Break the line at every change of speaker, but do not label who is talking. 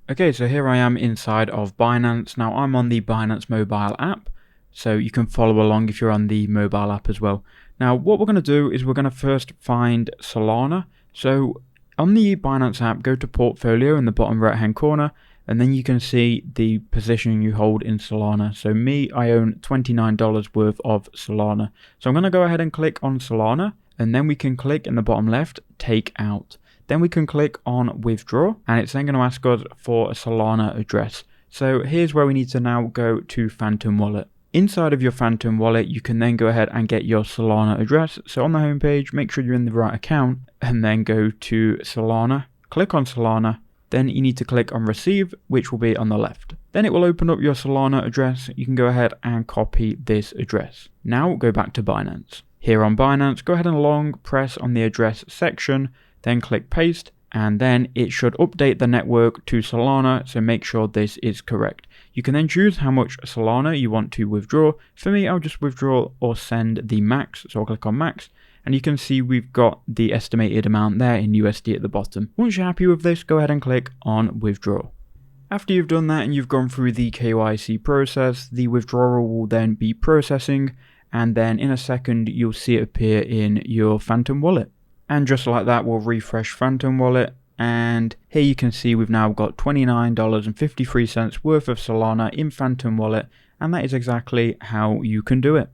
Okay, so here I am inside of Binance. Now I'm on the Binance mobile app, so you can follow along if you're on the mobile app as well. Now what we're going to do is we're going to first find Solana. So on the Binance app, go to portfolio in the bottom right hand corner, and then you can see the position you hold in Solana. So me, I own $29 worth of Solana. So I'm going to go ahead and click on Solana, and then we can click in the bottom left, take out. Then we can click on withdraw, and it's then going to ask us for a Solana address. So here's where we need to now go to Phantom Wallet. Inside of your Phantom Wallet, you can then go ahead and get your Solana address. So on the home page, make sure you're in the right account, and then go to Solana, click on Solana, then you need to click on receive, which will be on the left. Then it will open up your Solana address. You can go ahead and copy this address. Now go back to Binance. Here on Binance, go ahead and long press on the address section, then click paste, and then it should update the network to Solana, so make sure this is correct. You can then choose how much Solana you want to withdraw. For me, I'll just withdraw or send the max, so I'll click on max, and you can see we've got the estimated amount there in USD at the bottom. Once you're happy with this, go ahead and click on withdraw. After you've done that and you've gone through the KYC process, the withdrawal will then be processing, and then in a second you'll see it appear in your Phantom Wallet. And just like that, we'll refresh Phantom Wallet, and here you can see we've now got $29.53 worth of Solana in Phantom Wallet, and that is exactly how you can do it.